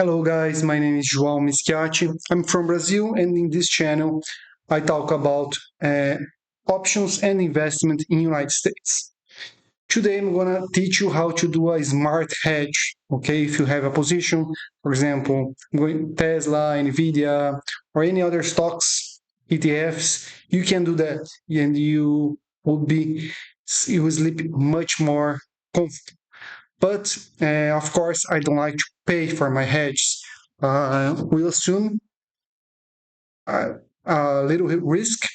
Hello guys, my name is João Mischiati. I'm from Brazil, and in this channel I talk about options and investment in United States. Today I'm gonna teach you how to do a smart hedge. Okay, if you have a position, for example, Tesla, Nvidia, or any other stocks, ETFs, you can do that, and you will sleep much more comfortable. But of course, I don't like to pay for my hedges. We'll assume uh, a little risk,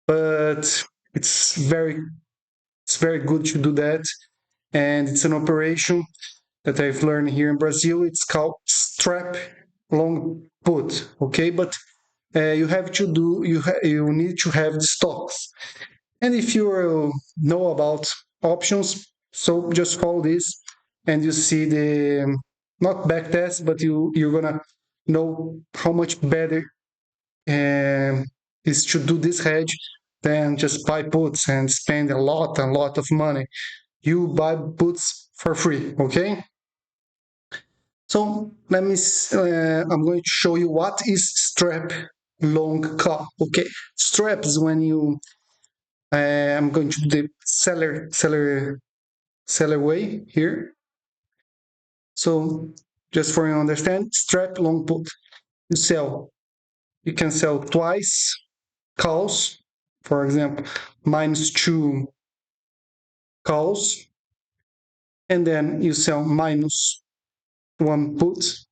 but it's very it's very good to do that. And it's an operation that I've learned here in Brazil. It's called strap long put. Okay, but you have to do you need to have the stocks. And if you know about options, so just follow this and you see the not back test, but you're gonna know how much better is to do this hedge than just buy puts and spend a lot of money. You buy puts for free, okay? So I'm going to show you what is strap long call. Okay, strap is when you I'm going to do the seller way here. So just for you to understand, strap long put. You can sell twice calls, for example, -2 calls, and then you sell -1 put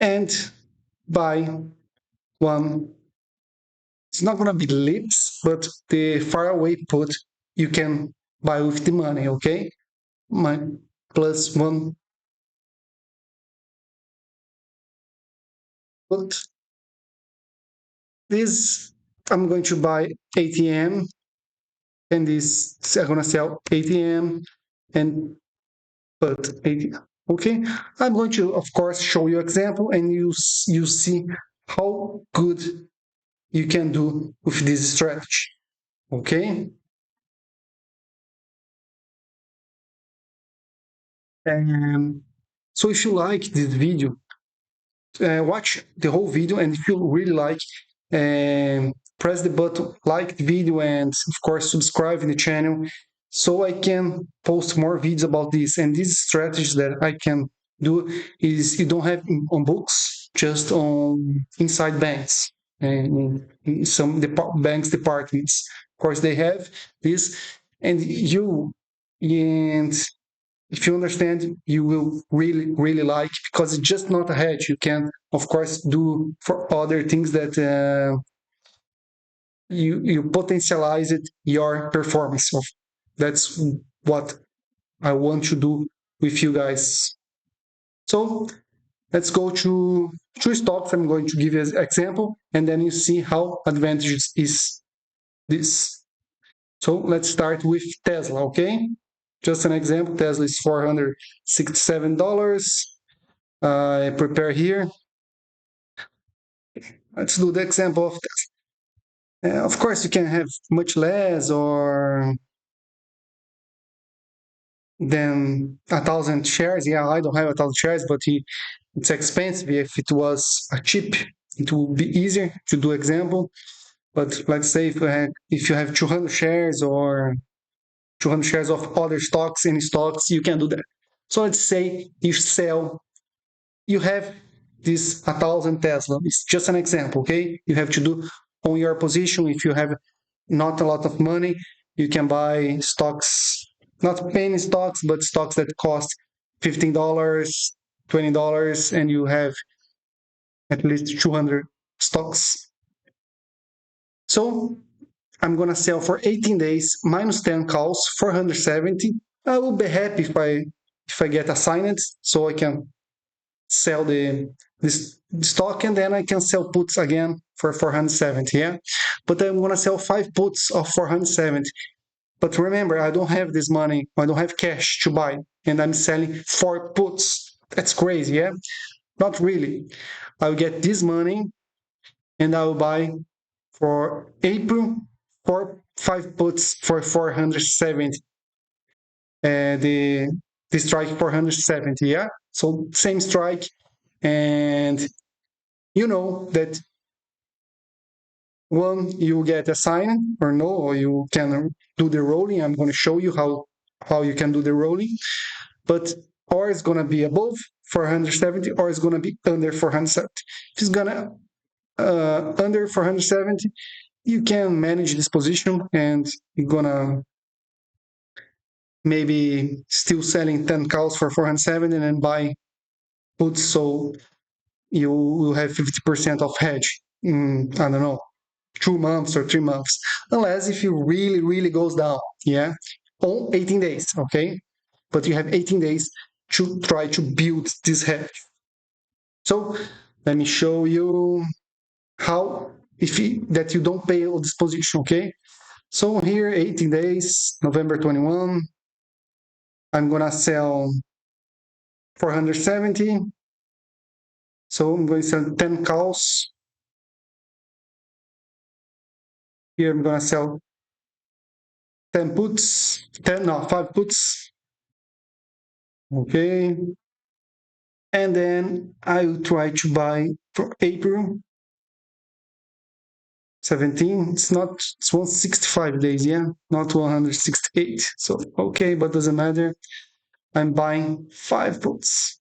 and buy one. It's not gonna be lips, but the far away put you can buy with the money, okay? My +1 put. This I'm going to buy ATM, and this I'm gonna sell ATM and put ATM. Okay, I'm going to, of course, show you example, and you see how good you can do with this strategy. Okay, and so if you like this video, watch the whole video, and if you really like, press the button like the video, and of course subscribe in the channel so I can post more videos about this. And these strategies that I can do is you don't have on books, just on inside banks and in some banks departments. Of course they have this, and and if you understand, you will really like, because it's just not a hedge. You can of course do for other things that you potentialize it your performance of. That's what I want to do with you guys. So let's go to two stocks. I'm going to give you an example, and then you see how advantageous is this. So let's start with Tesla. Okay, just an example. Tesla is $467. I prepare here. Let's do the example of Tesla. Of course, you can have much less or than 1,000 shares. Yeah, I don't have 1,000 shares, but it's expensive. If it was a cheap, it would be easier to do example. But let's say if you have 200 shares or 200 shares of other stocks, any stocks, you can do that. So let's say you have this 1,000 Tesla. It's just an example, okay? You have to do on your position. If you have not a lot of money, you can buy stocks, not penny stocks, but stocks that cost $15, $20, and you have at least 200 stocks. So I'm gonna sell for 18 days, -10 calls, 470. I will be happy if I get assigned, so I can sell this stock, and then I can sell puts again for 470. Yeah, but I'm gonna sell 5 puts of 470. But remember, I don't have this money. I don't have cash to buy, and I'm selling 4 puts. That's crazy, yeah? Not really. I'll get this money, and I will buy for April 5 puts for 470. The strike 470, yeah. So same strike, and you know that one you get a sign or no, or you can do the rolling. I'm going to show you how you can do the rolling, but or it's going to be above 470 or it's going to be under 470. If it's going to under 470, you can manage this position and you're going to maybe still selling 10 calls for 470 and then buy puts, so you will have 50% of hedge in, I don't know, 2 months or 3 months, unless if it really, really goes down, yeah, on 18 days, okay? But you have 18 days to try to build this hedge. So let me show you how, that you don't pay all this position, okay? So here, 18 days, November 21, I'm gonna sell 470. So I'm going to sell 10 calls. Here I'm going to sell 10 puts, 10, no, 5 puts. Okay. And then I will try to buy for April 17. It's 165 days, yeah, not 168. So, okay, but doesn't matter. I'm buying 5 puts.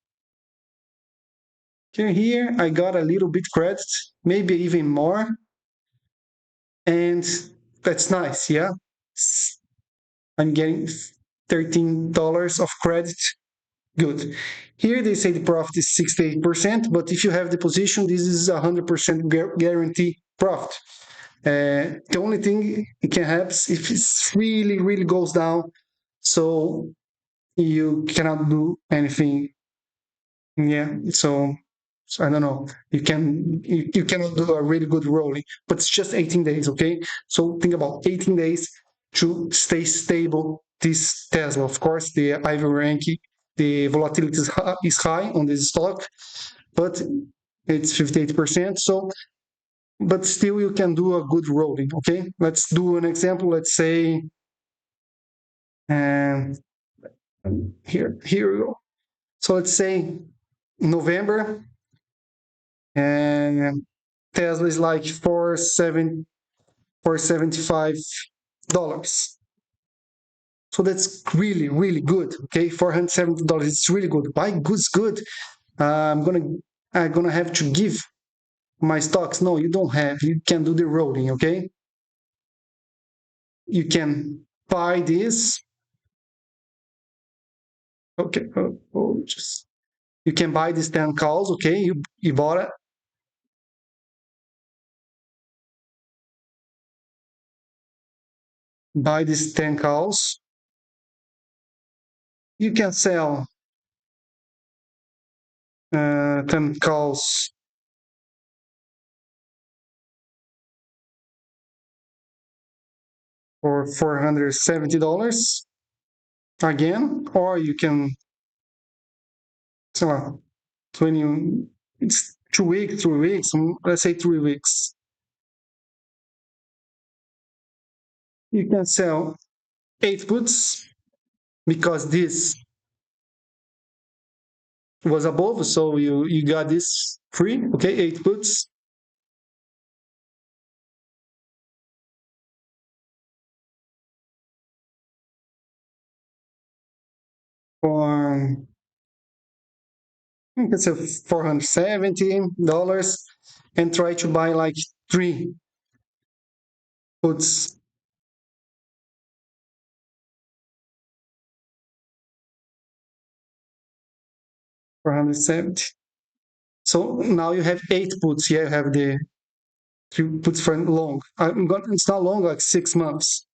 Okay, here I got a little bit credit, maybe even more. And that's nice, yeah. I'm getting $13 of credit. Good. Here they say the profit is 68%, but if you have the position, this is 100% guarantee profit. The only thing it can happen if it really, really goes down, so you cannot do anything. Yeah, so I don't know. You cannot do a really good rolling, but it's just 18 days, okay? So think about 18 days to stay stable. This Tesla, of course, the IV ranking, the volatility is high on this stock, but it's 58%. So, but still, you can do a good rolling, okay? Let's do an example. Let's say, um, here we go. So let's say November, and Tesla is like 475 dollars. So that's really, really good. Okay, $470. It's really good. Why good's good? I'm gonna have to give my stocks. No, you don't have. You can do the rolling. Okay, you can buy this. Okay, just you can buy these 10 calls. Okay, you bought it. Buy these 10 calls. You can sell 10 calls for $470 again, or you can sell 20, it's 2 weeks, 3 weeks, let's say 3 weeks. You can sell 8 puts because this was above, so you got this free, okay, 8 puts. For you can sell $470 and try to buy like 3 puts. 470. So now you have 8 puts. Yeah, you have the 3 puts for long. It's not long, like 6 months.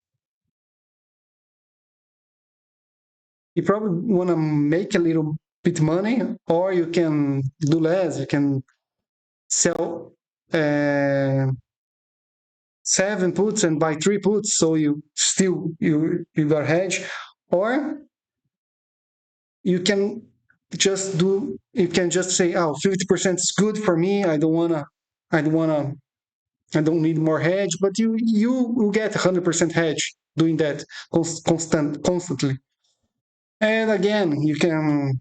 You probably want to make a little bit money, or you can do less. You can sell 7 puts and buy 3 puts, so you got hedge, or you can you can just say, oh, 50% is good for me. I don't wanna, I don't need more hedge, but you will get 100% hedge doing that constantly. And again, you can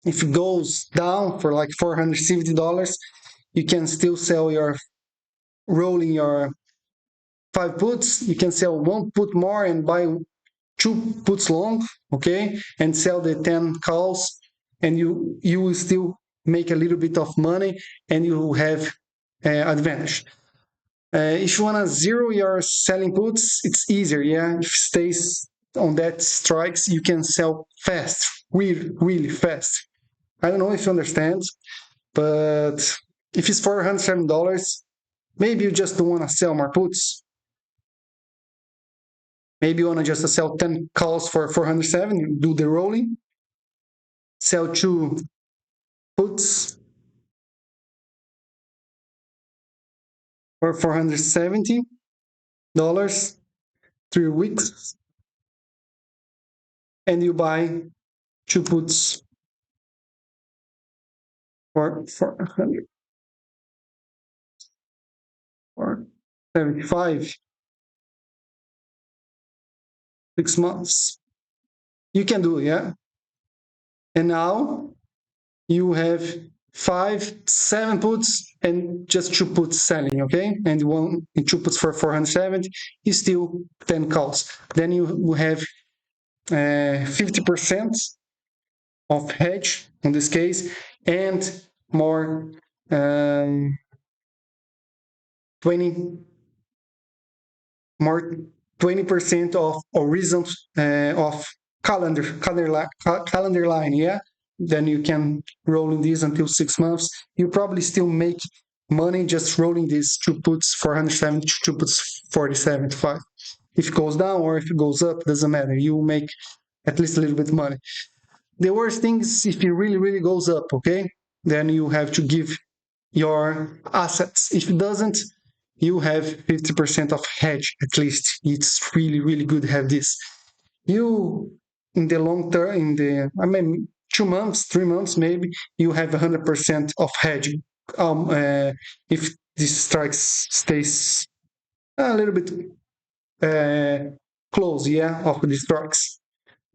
If it goes down for like $470, you can still sell your rolling your 5 puts. You can sell 1 put more and buy 2 puts long, okay, and sell the 10 calls, and you will still make a little bit of money, and you will have advantage. If you want to zero your selling puts, it's easier. Yeah, if it stays on that strikes, you can sell fast, really, really fast. I don't know if you understand, but if it's $407, maybe you just don't want to sell more puts. Maybe you want to just sell 10 calls for 407, you do the rolling, sell 2 puts for $470, 3 weeks, and you buy 2 puts for 400 or 75, 6 months. You can do it, yeah. And now you have 7 puts and just 2 puts selling, okay? And 2 puts for 470 is still 10 calls. Then you will have 50% of hedge in this case, and more 20 more 20% of horizon of calendar line, yeah. Then you can roll in this until 6 months. You probably still make money just rolling these 2 puts 470, 2 puts 4075. If it goes down or if it goes up, doesn't matter. You make at least a little bit of money. The worst thing is if it really, really goes up, okay? Then you have to give your assets. If it doesn't, you have 50% of hedge at least. It's really, really good to have this. You, in the long term, in the, I mean, 2 months, 3 months, maybe, you have 100% of hedge. If this strikes stays a little bit close, yeah, of the strikes.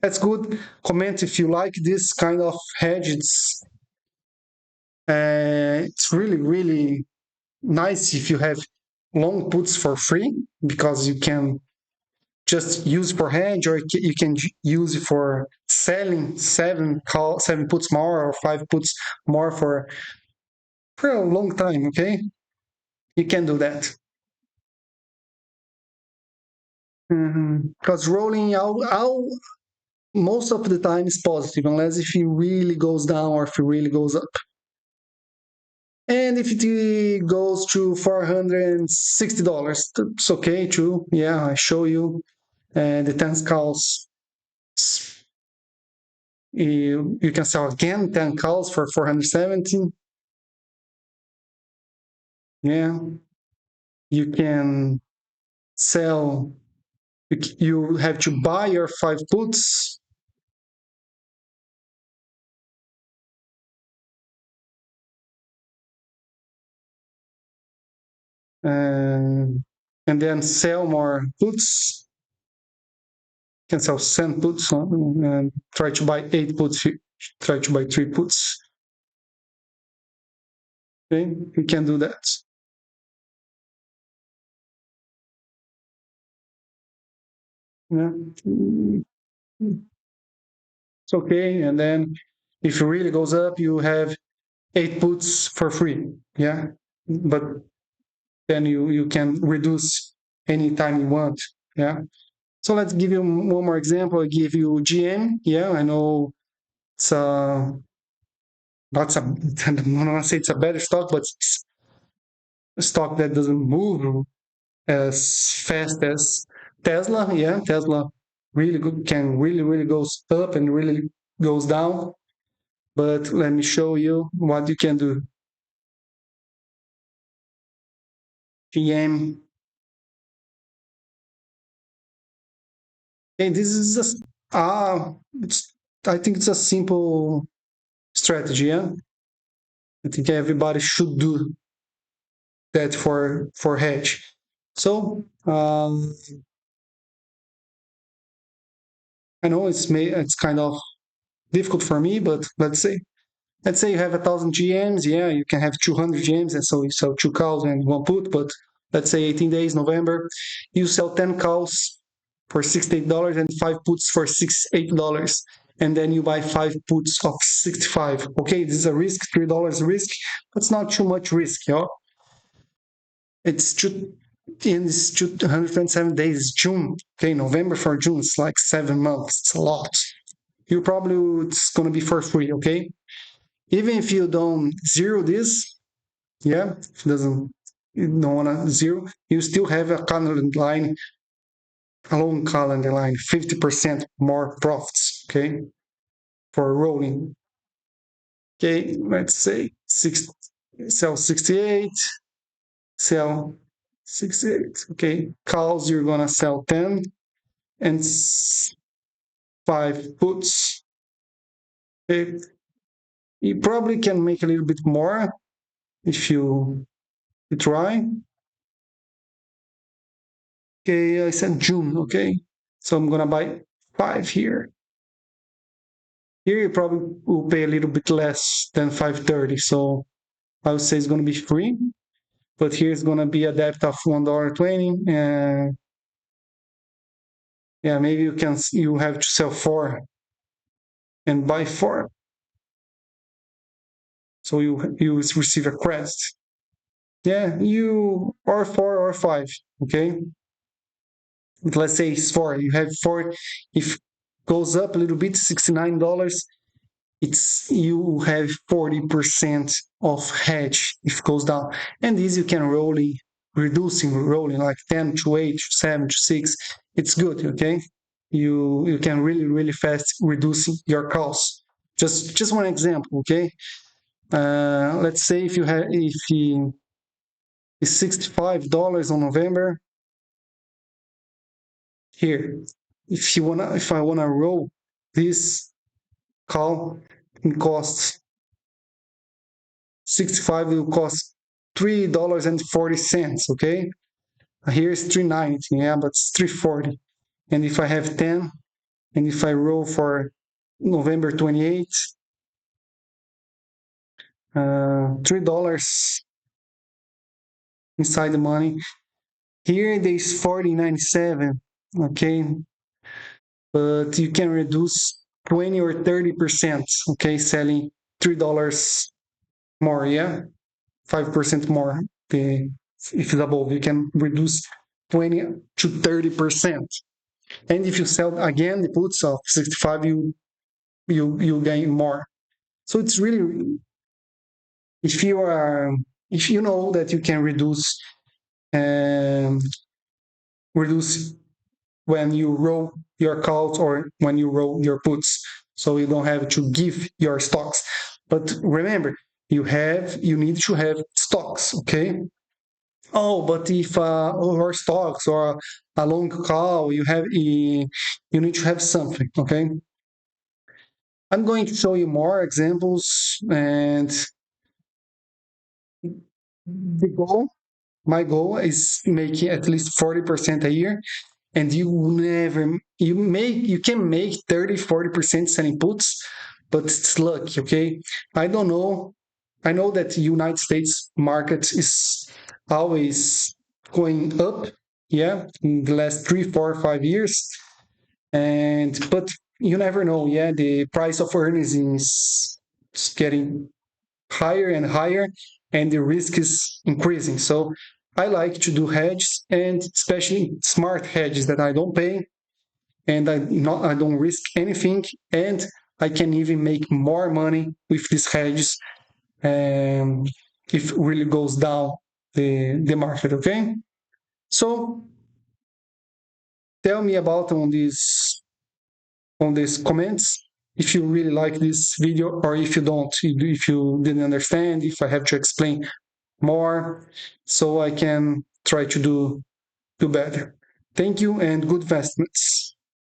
That's good. Comment if you like this kind of hedge. It's really, really nice if you have long puts for free, because you can just use for hedge, or you can use it for selling 7 puts more or 5 puts more for a long time. Okay, you can do that. Because rolling out most of the time is positive, unless if it really goes down or if it really goes up. And if it goes to $460, it's okay too. Yeah, I show you the 10 calls. You can sell again 10 calls for 470. Yeah, you can sell. You have to buy your 5 puts. And then sell more puts. You can sell 10 puts and try to buy 8 puts. Try to buy 3 puts. Okay, you can do that. Yeah, it's okay. And then if it really goes up, you have 8 puts for free. Yeah, but then you can reduce anytime you want. Yeah. So let's give you one more example. I give you GM. Yeah, I know it's not a, I don't want to say it's a better stock, but it's a stock that doesn't move as fast as Tesla. Yeah, Tesla really good, can really, really goes up and really goes down. But let me show you what you can do. GM. And this is just it's, I think it's a simple strategy. Yeah, I think everybody should do that for hedge. So I know it's kind of difficult for me, but let's say let's say you have 1,000 GMs, yeah, you can have 200 GMs, and so you sell 2 cows and one put, but let's say 18 days, November, you sell 10 cows for $68 and 5 puts for $68. And then you buy 5 puts of 65. Okay, this is a risk, $3 risk, but it's not too much risk, yo. It's two, in this 227 days, it's June. Okay, November for June, it's like 7 months. It's a lot. You probably, it's gonna be for free, okay? Even if you don't zero this, yeah, if it doesn't, you don't wanna zero, you still have a calendar line, a long calendar line, 50% more profits, okay, for rolling. Okay, let's say sell 68, sell 68. Okay, calls you're gonna sell 10 and 5 puts. Okay, you probably can make a little bit more if you try. Okay, I said June. Okay, so I'm gonna buy 5 here. Here you probably will pay a little bit less than 530. So I would say it's gonna be free. But here's gonna be a depth of $1.20, and yeah, maybe you have to sell 4 and buy 4, so you receive a credit. Yeah, you or 4 or 5. Okay, but let's say it's 4. You have 4. If goes up a little bit, $69. It's you have 40% of hedge if it goes down, and this you can rolling like 10 to 8 to 7 to 6. It's good. Okay, you can really fast reducing your costs. Just one example. Okay, let's say if you is $65 on November. Here, if I wanna roll this call, it costs 65, will cost $3.40. Okay, here is 390, yeah, but it's 340. And if I have 10, and if I roll for November 28th, $3 inside the money. Here there's 40.97. Okay, but you can reduce 20 or 30%. Okay, selling $3 more, yeah, 5% more. The if it's above, you can reduce 20 to 30%. And if you sell again the puts of 65, you gain more. So it's really, if you are, if you know that you can um, reduce when you roll your calls or when you roll your puts, so you don't have to give your stocks. But remember, you need to have stocks. Okay. Oh, but if or stocks or a long call, you need to have something. Okay. I'm going to show you more examples, and the goal, my goal is making at least 40% a year. And you can make 30-40% selling puts, but it's luck. Okay, I don't know. I know that the United States market is always going up, yeah, in the last 3 4 5 years, and but you never know. Yeah, the price of earnings is getting higher and higher, and the risk is increasing. So I like to do hedges, and especially smart hedges that I don't pay, and I don't risk anything, and I can even make more money with these hedges, um, if it really goes down the market. Okay, so tell me about on these comments if you really like this video, or if you don't, if you didn't understand, if I have to explain more, so I can try to do better. Thank you and good investments.